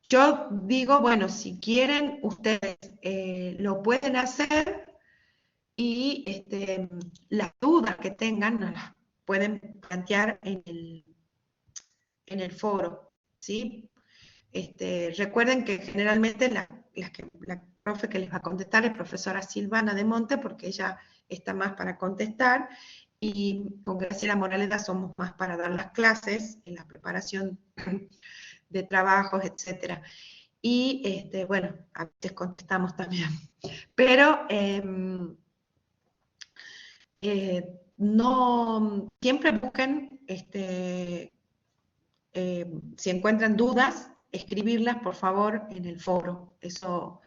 Yo digo, bueno, si quieren, ustedes lo pueden hacer y las dudas que tengan nos las pueden plantear en el foro, ¿sí? Recuerden que generalmente la profe que les va a contestar es profesora Silvana de Monte, porque ella está más para contestar, y con Graciela Moraleda somos más para dar las clases, en la preparación de trabajos, etcétera. Y bueno, a veces contestamos también. Pero no, siempre busquen, si encuentran dudas, escribirlas por favor en el foro, eso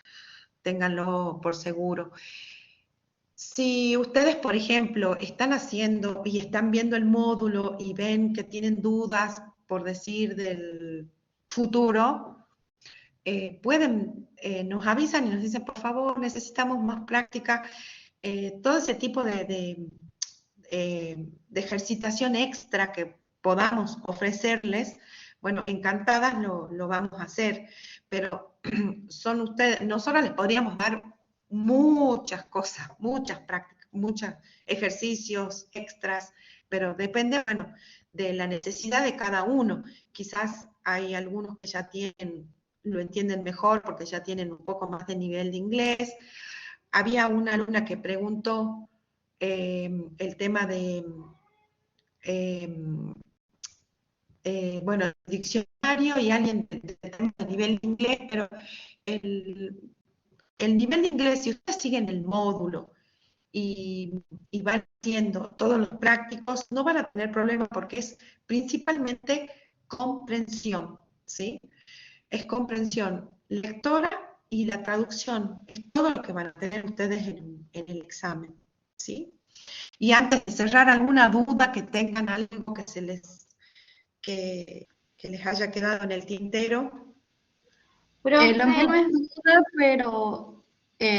ténganlo por seguro. Si ustedes, por ejemplo, están haciendo y están viendo el módulo y ven que tienen dudas, por decir, del futuro, nos avisan y nos dicen, por favor, necesitamos más práctica. Todo ese tipo de ejercitación extra que podamos ofrecerles, bueno, encantadas lo vamos a hacer, pero son ustedes, nosotros les podríamos dar muchas cosas, muchas prácticas, muchos ejercicios extras, pero depende, bueno, de la necesidad de cada uno. Quizás hay algunos que ya lo entienden mejor porque ya tienen un poco más de nivel de inglés. Había una alumna que preguntó el tema de, bueno, el diccionario y alguien de nivel de inglés, pero el nivel de inglés, si ustedes siguen el módulo y van haciendo todos los prácticos, no van a tener problema porque es principalmente comprensión, ¿sí? Es comprensión lectora y la traducción, es todo lo que van a tener ustedes en el examen, ¿sí? Y antes de cerrar, alguna duda que tengan, algo que les haya quedado en el tintero. Lo mío no es duda, pero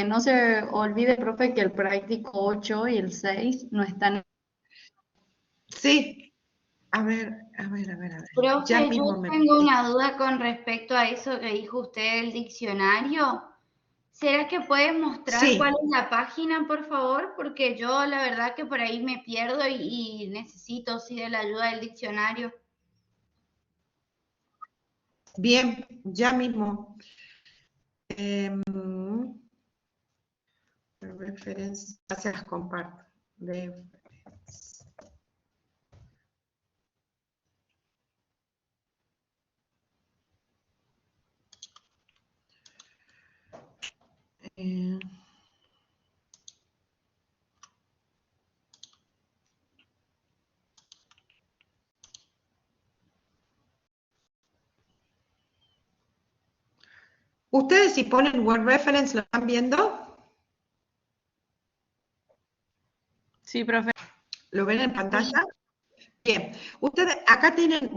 no se olvide, profe, que el práctico 8 y el 6 no están. Sí, a ver. Ya Profe, yo mismo tengo una duda con respecto a eso que dijo usted del diccionario. ¿Será que puede mostrar Sí, cuál es la página, por favor? Porque yo la verdad que por ahí me pierdo y necesito sí de la ayuda del diccionario. bien, ya mismo. Referencias, ya se las comparto. Eh, ¿Ustedes si ponen Word Reference lo están viendo? Sí, profe. ¿Lo ven en pantalla? Bien, ustedes acá tienen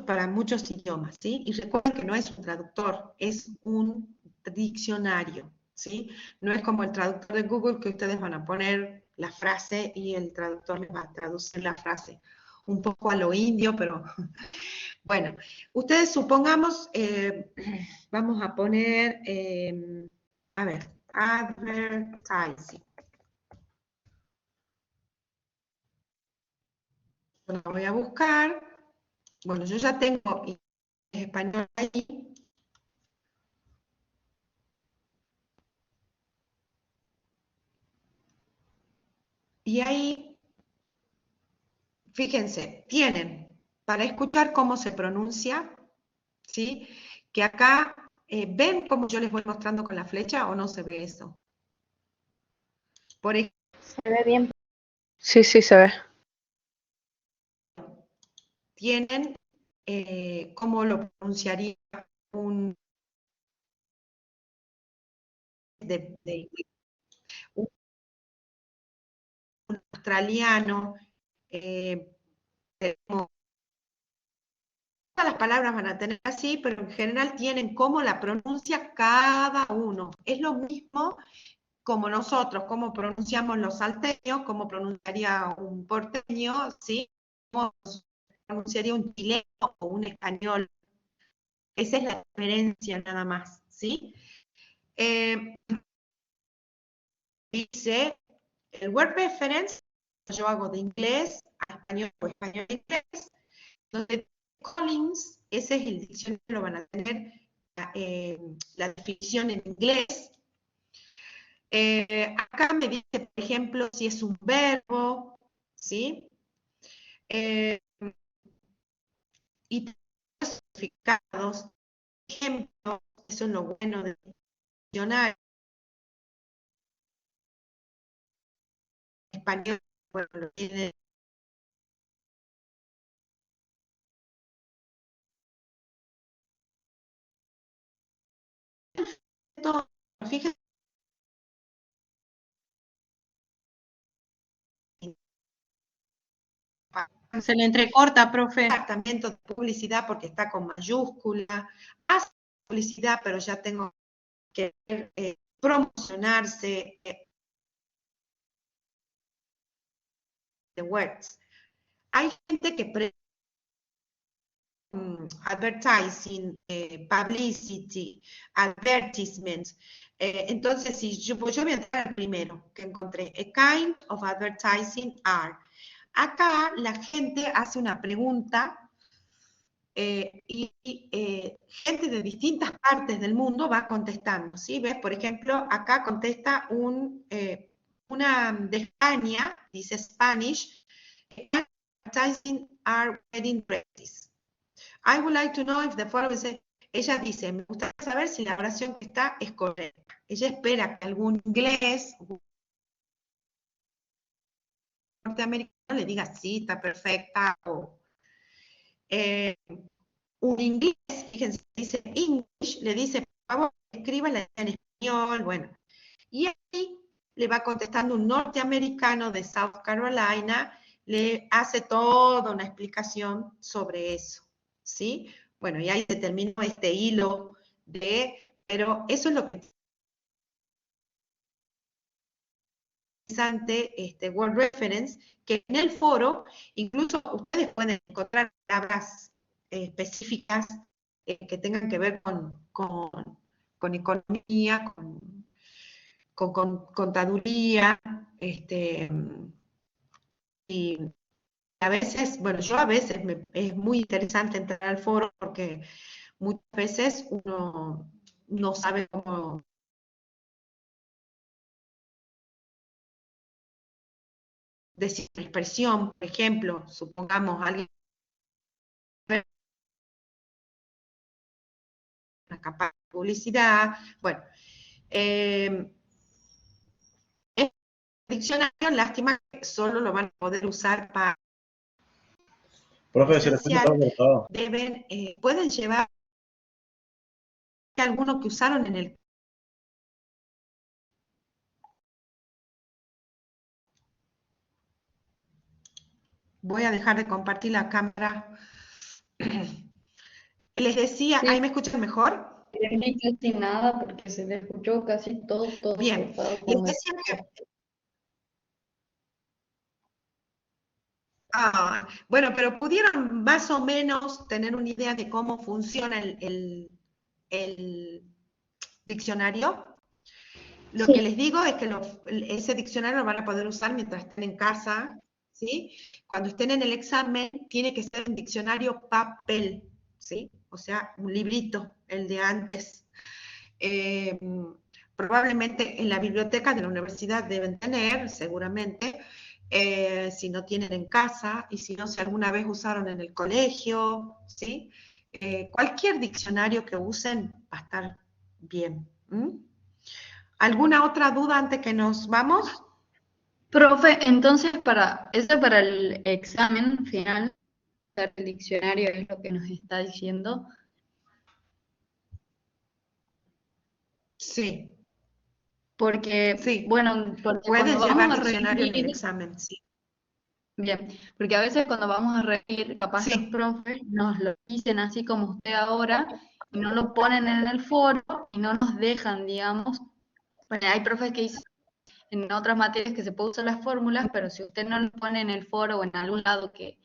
para muchos idiomas, ¿sí? Y recuerden que no es un traductor, es un diccionario, ¿sí? No es como el traductor de Google que ustedes van a poner la frase y el traductor les va a traducir la frase. Un poco a lo indio, pero bueno. Ustedes supongamos, vamos a poner, a ver, advertising. Lo voy a buscar. Bueno, yo ya tengo español ahí. Y ahí, fíjense, tienen para escuchar cómo se pronuncia, ¿sí? Que acá, ¿ven cómo yo les voy mostrando con la flecha o no se ve eso? Por ejemplo, Se ve bien. Sí, sí, se ve. tienen cómo lo pronunciaría un un australiano, como todas las palabras van a tener así, pero en general tienen cómo la pronuncia cada uno. Es lo mismo como nosotros, cómo pronunciamos los salteños, cómo pronunciaría un porteño, ¿sí? Cómo pronunciaría un chileno o un español. Esa es la diferencia nada más, ¿sí? Dice, El word reference, yo hago de inglés a español o español a inglés, donde Collins, ese es el diccionario, lo van a tener la definición en inglés. Acá me dice, por ejemplo, si es un verbo, ¿sí? Y significados, ejemplo, eso es lo bueno del diccionario español, bueno, lo tiene todo, fíjense, Se le entrecorta, profe. departamento de publicidad porque está con mayúscula, hace publicidad, pero ya tengo que promocionarse de words. Hay gente que advertising, publicity, advertisements. Entonces, si yo voy a entrar al primero que encontré, a kind of advertising are. Acá la gente hace una pregunta gente de distintas partes del mundo va contestando, ¿sí? ¿Ves? Por ejemplo, acá contesta una de España, dice Spanish, advertising are wedding dresses. I would like to know if the following ella dice, me gustaría saber si la oración que está es correcta. Ella espera que algún inglés norteamericano le diga sí, está perfecta, o un inglés, fíjense, dice English, le dice, por favor, escríbala en español, bueno. Y ahí le va contestando un norteamericano de South Carolina, le hace toda una explicación sobre eso, ¿sí? Bueno, y ahí se terminó este hilo pero eso es lo que es interesante, este Word Reference, que en el foro incluso ustedes pueden encontrar palabras específicas que tengan que ver con economía, con contaduría, y a veces, bueno, yo a veces es muy interesante entrar al foro porque muchas veces uno no sabe cómo decir una expresión, por ejemplo, supongamos alguien una campaña de publicidad, bueno, este diccionario, lástima que solo lo van a poder usar para Profe, se le escucha todo esencial, cortado. pueden llevar alguno que usaron en el. Voy a dejar de compartir la cámara. Les decía, ¿ahí Sí, me escuchan mejor? no entendí casi nada porque se le escuchó casi todo Bien, cortado les como decía bueno, pero pudieron más o menos tener una idea de cómo funciona el diccionario. Lo que Sí, les digo es que ese diccionario lo van a poder usar mientras estén en casa, ¿sí? Cuando estén en el examen, tiene que ser un diccionario papel, ¿sí? O sea, un librito, el de antes. Eh, Probablemente en la biblioteca de la universidad deben tener, seguramente, si no tienen en casa, y si no, si alguna vez usaron en el colegio, ¿sí? Cualquier diccionario que usen va a estar bien. ¿Alguna otra duda antes que nos vamos? profe, entonces para el examen final, el diccionario es lo que nos está diciendo, Sí, porque, sí. bueno, porque cuando Pueden llevar vamos a diccionario en el rendir, examen, sí. bien, porque a veces cuando vamos a rendir, capaz los Sí, profes nos lo dicen así como usted ahora, y no lo ponen en el foro y no nos dejan, digamos. Bueno, hay profes que dicen en otras materias que se puede usar las fórmulas, pero si usted no lo pone en el foro o en algún lado que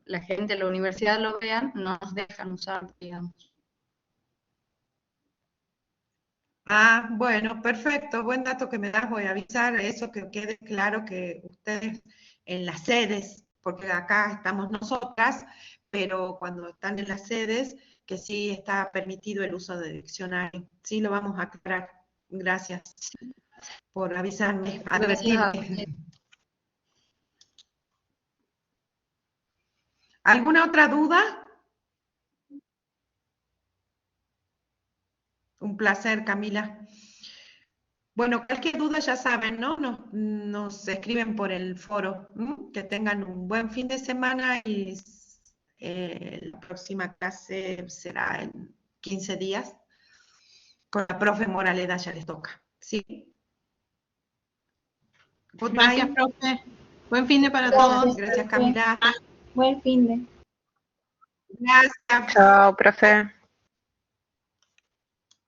la gente de la universidad lo vean, no nos dejan usar, digamos. Ah, bueno, perfecto, buen dato que me das, voy a avisar eso, que quede claro que ustedes en las sedes, porque acá estamos nosotras, pero cuando están en las sedes, que sí está permitido el uso de diccionario. Sí, lo vamos a aclarar. Gracias por avisarme, Gracias a advertirme. ¿Alguna otra duda? Un placer, Camila. Bueno, cualquier duda ya saben, ¿no? Nos escriben por el foro. ¿M? Que tengan un buen fin de semana y la próxima clase será en 15 días. Con la profe Moraleda ya les toca. Sí. Gracias, Goodbye. profe. Buen fin de para Gracias. todos. Gracias, Camila. Buen fin de. Gracias. Chao, profe.